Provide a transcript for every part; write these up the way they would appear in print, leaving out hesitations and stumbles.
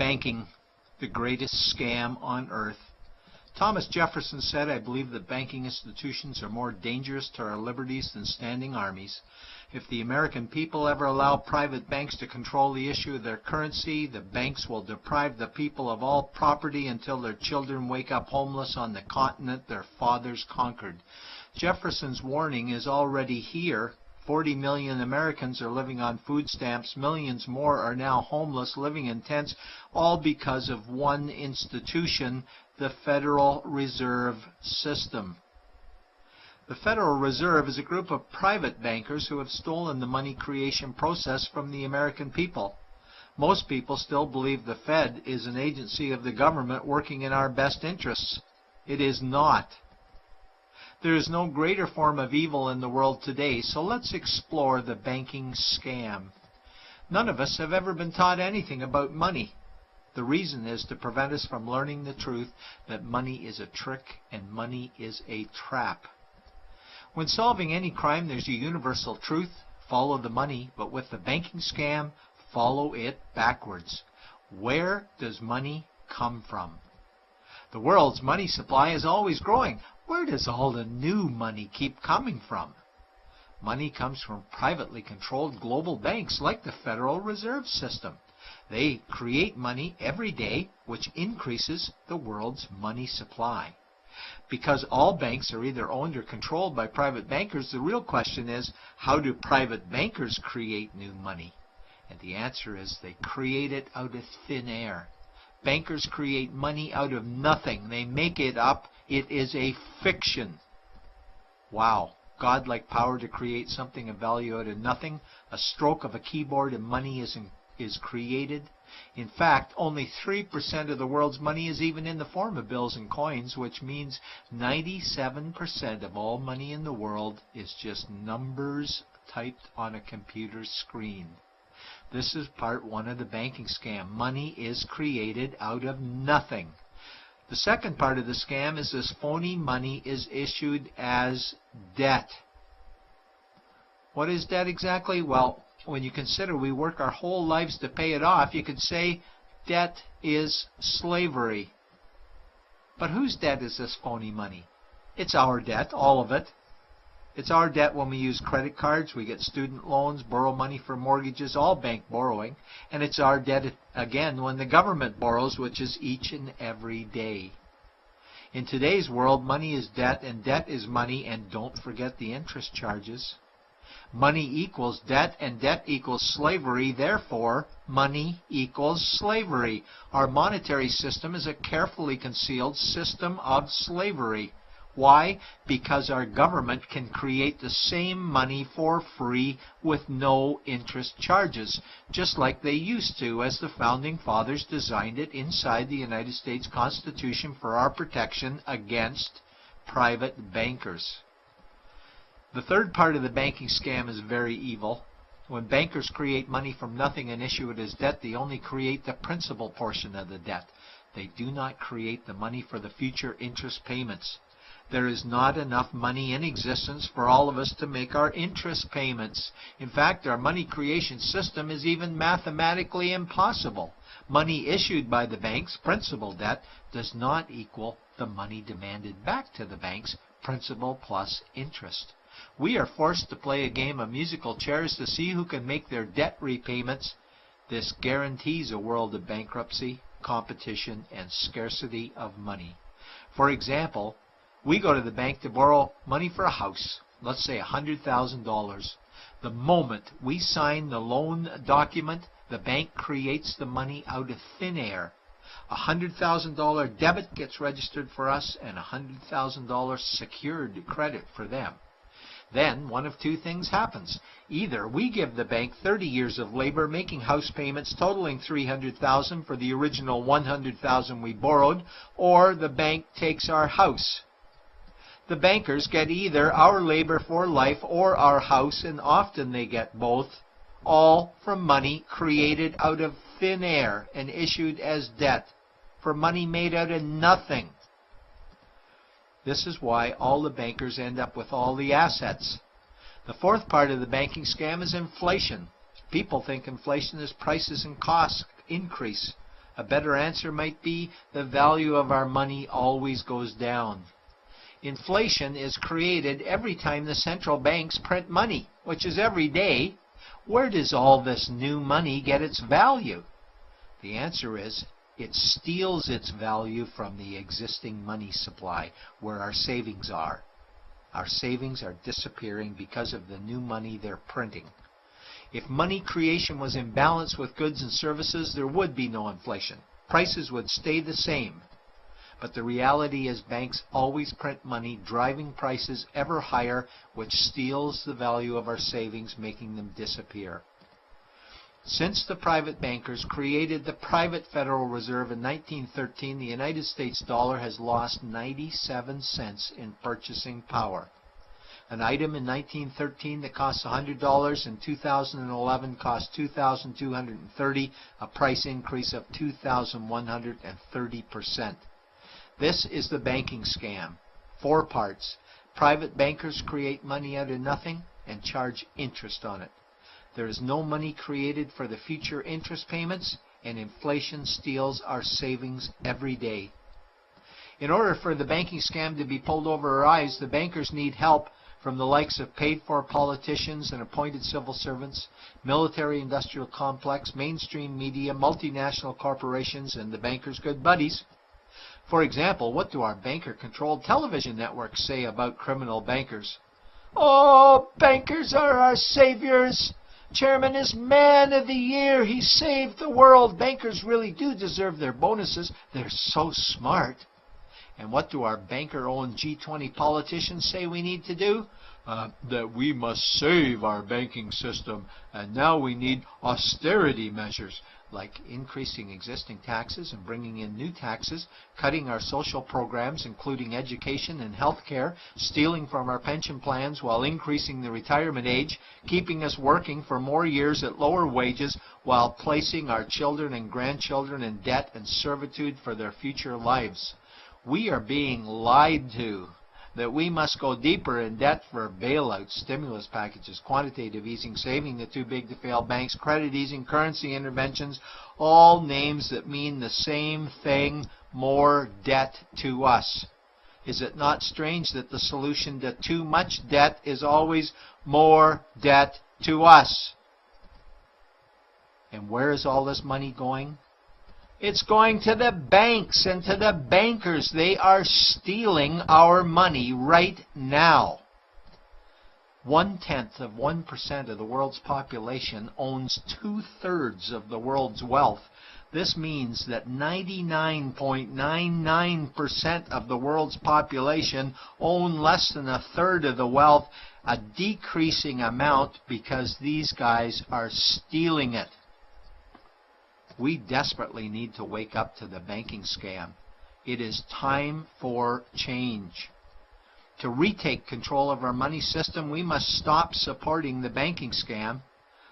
Banking, the greatest scam on earth. Thomas Jefferson said, "I believe that banking institutions are more dangerous to our liberties than standing armies. If the American people ever allow private banks to control the issue of their currency, the banks will deprive the people of all property until their children wake up homeless on the continent their fathers conquered." Jefferson's warning is already here. 40 million Americans are living on food stamps. Millions more are now homeless, living in tents, all because of one institution, the Federal Reserve System. The Federal Reserve is a group of private bankers who have stolen the money creation process from the American people. Most people still believe the Fed is an agency of the government working in our best interests. It is not. There is no greater form of evil in the world today, so let's explore the banking scam. None of us have ever been taught anything about money. The reason is to prevent us from learning the truth that money is a trick and money is a trap. When solving any crime, there's a universal truth: follow the money, but with the banking scam, follow it backwards. Where does money come from? The world's money supply is always growing. Where does all the new money keep coming from? Money comes from privately controlled global banks like the Federal Reserve System. They create money every day, which increases the world's money supply. Because all banks are either owned or controlled by private bankers, the real question is, how do private bankers create new money? And the answer is they create it out of thin air. Bankers create money out of nothing. They make it up. It is a fiction. Wow. Godlike power to create something of value out of nothing. A stroke of a keyboard and money is created. In fact, only 3% of the world's money is even in the form of bills and coins, which means 97% of all money in the world is just numbers typed on a computer screen. This is part one of the banking scam. Money is created out of nothing. The second part of the scam is this phony money is issued as debt. What is debt exactly? Well, when you consider we work our whole lives to pay it off, you could say debt is slavery. But whose debt is this phony money? It's our debt, all of it. It's our debt when we use credit cards, we get student loans, borrow money for mortgages, all bank borrowing. And it's our debt again when the government borrows, which is each and every day. In today's world, money is debt and debt is money, and don't forget the interest charges. Money equals debt and debt equals slavery, therefore money equals slavery. Our monetary system is a carefully concealed system of slavery. Why? Because our government can create the same money for free with no interest charges, just like they used to, as the Founding Fathers designed it inside the United States Constitution for our protection against private bankers. The third part of the banking scam is very evil. When bankers create money from nothing and issue it as debt, they only create the principal portion of the debt. They do not create the money for the future interest payments. There is not enough money in existence for all of us to make our interest payments. In fact, our money creation system is even mathematically impossible. Money issued by the banks, principal debt, does not equal the money demanded back to the banks, principal plus interest. We are forced to play a game of musical chairs to see who can make their debt repayments. This guarantees a world of bankruptcy, competition, and scarcity of money. For example, we go to the bank to borrow money for a house, let's say $100,000. The moment we sign the loan document, the bank creates the money out of thin air. A $100,000 debit gets registered for us and a $100,000 secured credit for them. Then one of two things happens. Either we give the bank 30 years of labor making house payments totaling $300,000 for the original $100,000 we borrowed, or the bank takes our house. The bankers get either our labor for life or our house, and often they get both, all from money created out of thin air and issued as debt, for money made out of nothing. This is why all the bankers end up with all the assets. The fourth part of the banking scam is inflation. People think inflation is prices and costs increase. A better answer might be the value of our money always goes down. Inflation is created every time the central banks print money, which is every day. Where does all this new money get its value? The answer is it steals its value from the existing money supply, where our savings are. Our savings are disappearing because of the new money they're printing. If money creation was in balance with goods and services, there would be no inflation. Prices would stay the same. But the reality is banks always print money, driving prices ever higher, which steals the value of our savings, making them disappear. Since the private bankers created the private Federal Reserve in 1913, the United States dollar has lost 97 cents in purchasing power. An item in 1913 that cost $100 in 2011 cost $2,230, a price increase of 2,130%. This is the banking scam. 4 parts. Private bankers create money out of nothing and charge interest on it. There is no money created for the future interest payments, and inflation steals our savings every day. In order for the banking scam to be pulled over our eyes, the bankers need help from the likes of paid-for politicians and appointed civil servants, military-industrial complex, mainstream media, multinational corporations, and the bankers' good buddies. For example, what do our banker-controlled television networks say about criminal bankers? "Oh, bankers are our saviors. Chairman is man of the year. He saved the world. Bankers really do deserve their bonuses. They're so smart." And what do our banker-owned G20 politicians say we need to do? That we must save our banking system, and now we need austerity measures, like increasing existing taxes and bringing in new taxes, cutting our social programs, including education and health care, stealing from our pension plans while increasing the retirement age, keeping us working for more years at lower wages while placing our children and grandchildren in debt and servitude for their future lives. We are being lied to that we must go deeper in debt for bailouts, stimulus packages, quantitative easing, saving the too big to fail banks, credit easing, currency interventions, all names that mean the same thing, more debt to us. Is it not strange that the solution to too much debt is always more debt to us? And where is all this money going? It's going to the banks and to the bankers. They are stealing our money right now. 0.1% of the world's population owns 2/3 of the world's wealth. This means that 99.99% of the world's population own less than 1/3 of the wealth, a decreasing amount because these guys are stealing it. We desperately need to wake up to the banking scam. It is time for change. To retake control of our money system, we must stop supporting the banking scam.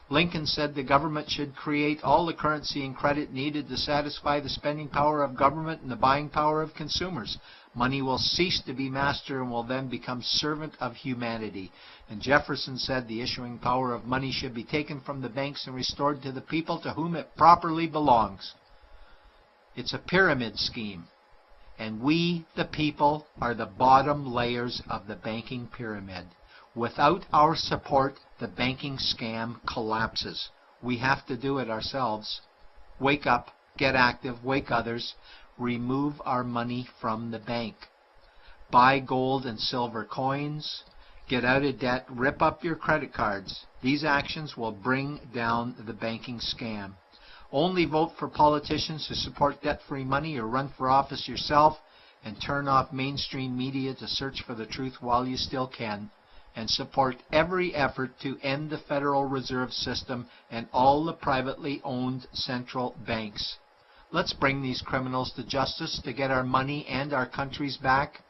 Lincoln said the government should create all the currency and credit needed to satisfy the spending power of government and the buying power of consumers. Money will cease to be master and will then become servant of humanity. And Jefferson said the issuing power of money should be taken from the banks and restored to the people to whom it properly belongs. It's a pyramid scheme. And we, the people, are the bottom layers of the banking pyramid. Without our support, the banking scam collapses. We have to do it ourselves. Wake up, get active, wake others. Remove our money from the bank. Buy gold and silver coins. Get out of debt. Rip up your credit cards. These actions will bring down the banking scam. Only vote for politicians who support debt-free money, or run for office yourself, and turn off mainstream media to search for the truth while you still can. And support every effort to end the Federal Reserve System and all the privately owned central banks. Let's bring these criminals to justice to get our money and our countries back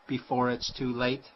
before it's too late.